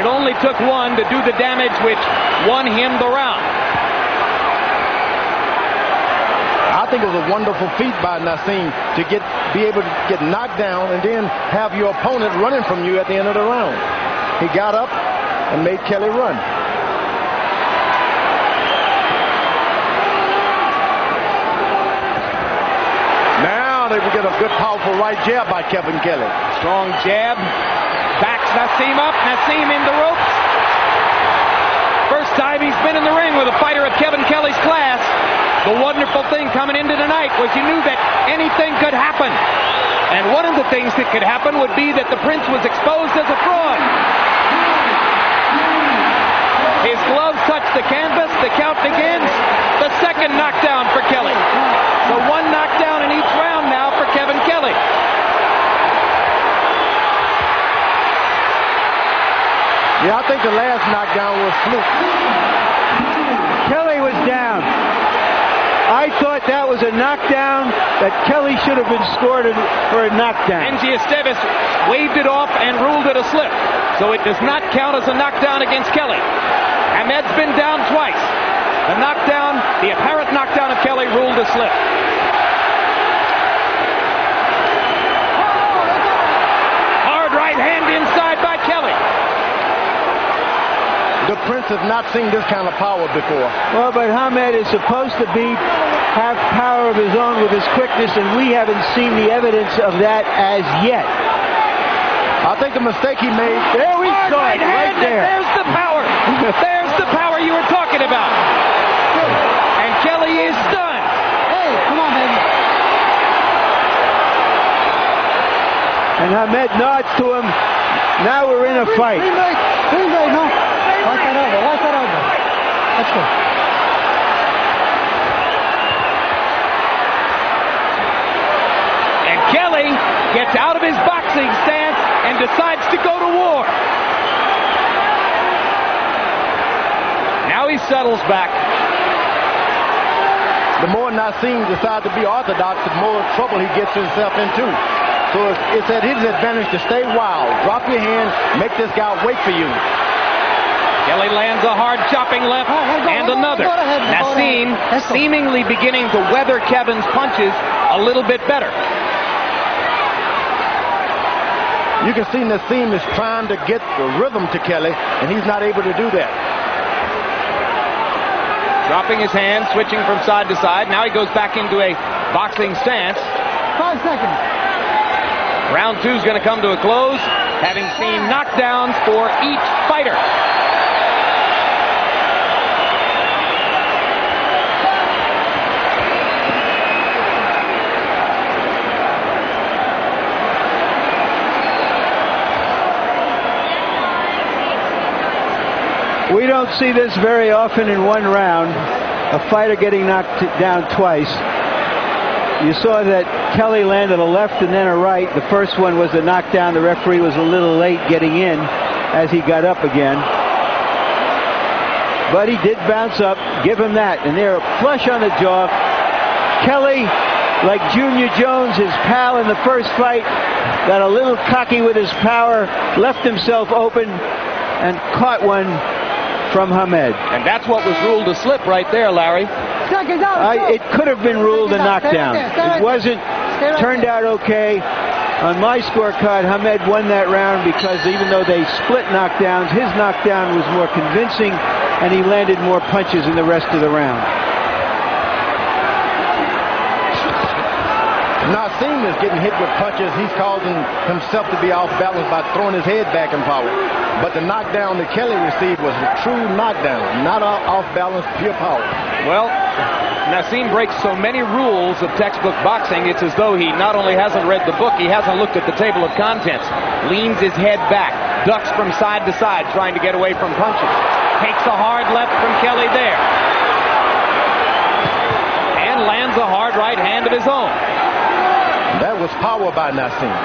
only took one to do the damage which won him the round. I think it was a wonderful feat by Naseem to be able to get knocked down and then have your opponent running from you at the end of the round. He got up and made Kelley run. Now they will get a good, powerful right jab by Kelley. Strong jab. Backs Naseem up. Naseem in the ropes. First time he's been in the ring with a fighter of Kevin Kelley's class. The wonderful thing coming into tonight was you knew that anything could happen. And one of the things that could happen would be that the Prince was exposed as a fraud. His gloves touch the canvas. The count begins. The second knockdown for Kelley. So one knockdown in each round now for Kevin Kelley. Yeah, I think the last knockdown was fluke. Kelley was down. I thought that was a knockdown that Kelley should have been scored for a knockdown. Angie Esteves waved it off and ruled it a slip. So it does not count as a knockdown against Kelley. Ahmed's been down twice. The knockdown, the apparent knockdown of Kelley ruled a slip. Hard right hand inside by Kelley. The Prince has not seen this kind of power before. Well, but Hamed is supposed to have power of his own with his quickness, and we haven't seen the evidence of that as yet. I think the mistake he made. There we go, right there. There's the power. There's the power you were talking about. And Kelley is stunned. Hey, come on, baby. And Hamed nods to him. Now we're in a fight. Green light, no. Watch that over. Watch that over. Let's go. And Kelley gets out of his boxing stance and decides to go to war. Now he settles back. The more Naseem decides to be orthodox, the more trouble he gets himself into. So it's at his advantage to stay wild. Drop your hand, make this guy wait for you. Kelley lands a hard chopping left and another. Naseem seemingly beginning to weather Kevin's punches a little bit better. You can see Naseem is trying to get the rhythm to Kelley, and he's not able to do that. Dropping his hand, switching from side to side. Now he goes back into a boxing stance. 5 seconds. Round 2 is going to come to a close, having seen knockdowns for each fighter. We don't see this very often in one round, a fighter getting knocked down twice. You saw that Kelley landed a left and then a right. The first one was a knockdown. The referee was a little late getting in as he got up again. But he did bounce up. Give him that. And they're flush on the jaw. Kelley, like Junior Jones, his pal in the first fight, got a little cocky with his power, left himself open, and caught one from Hamed. And that's what was ruled a slip right there, Larry. It could have been ruled a knockdown. It wasn't. Turned out okay. On my scorecard, Hamed won that round because even though they split knockdowns, his knockdown was more convincing and he landed more punches in the rest of the round. Naseem is getting hit with punches. He's causing himself to be off balance by throwing his head back in power. But the knockdown that Kelley received was a true knockdown, not off balance, pure power. Well, Naseem breaks so many rules of textbook boxing, it's as though he not only hasn't read the book, he hasn't looked at the table of contents. Leans his head back, ducks from side to side, trying to get away from punches. Takes a hard left from Kelley there. And lands a hard right hand of his own. That was power by Naseem.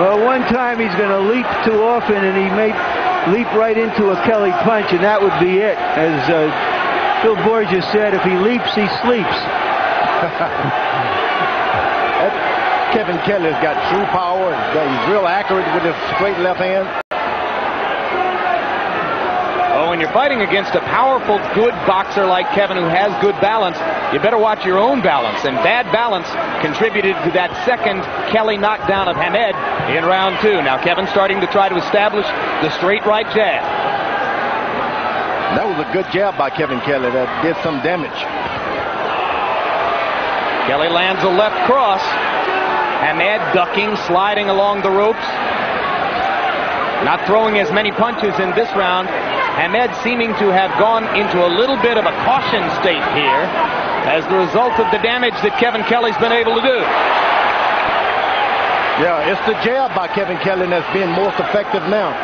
Well, one time he's going to leap too often and he may leap right into a Kelley punch, and that would be it. As Phil Borges said, if he leaps, he sleeps. Kevin Kelley's got true power. He's real accurate with his straight left hand. Oh, when you're fighting against a powerful, good boxer like Kevin who has good balance, you better watch your own balance. And bad balance contributed to that second Kelley knockdown of Hamed in round 2. Now Kevin starting to try to establish the straight right jab. That was a good jab by Kevin Kelley that did some damage. Kelley lands a left cross. Hamed ducking, sliding along the ropes. Not throwing as many punches in this round. Hamed seeming to have gone into a little bit of a caution state here as the result of the damage that Kevin Kelley's been able to do. Yeah, it's the jab by Kevin Kelley that's being most effective now.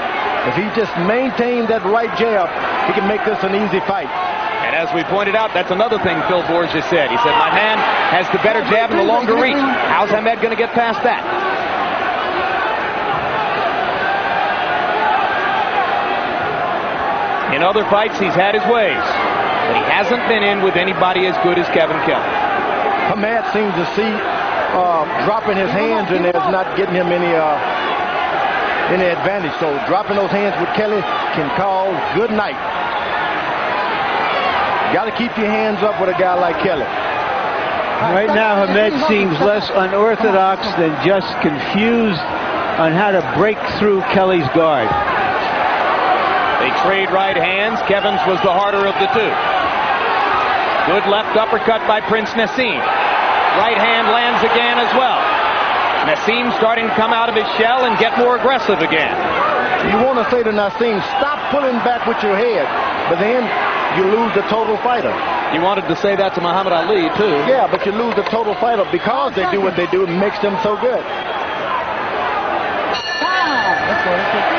If he just maintained that right jab, he can make this an easy fight. And as we pointed out, that's another thing Phil Borges said. He said, my man has the better jab and the longer reach. How's Hamed going to get past that? In other fights, he's had his ways, but he hasn't been in with anybody as good as Kevin Kelley. Hamed seems to see dropping his hands in there is not getting him any advantage. So dropping those hands with Kelley can call good night. Got to keep your hands up with a guy like Kelley. Right now, Hamed seems less unorthodox than just confused on how to break through Kelley's guard. They trade right hands. Kevin's was the harder of the two. Good left uppercut by Prince Naseem. Right hand lands again as well. Naseem starting to come out of his shell and get more aggressive again. You want to say to Naseem, stop pulling back with your head, but then you lose the total fighter. He wanted to say that to Muhammad Ali, too. Yeah, but you lose the total fighter because they do what they do. It makes them so good. That's what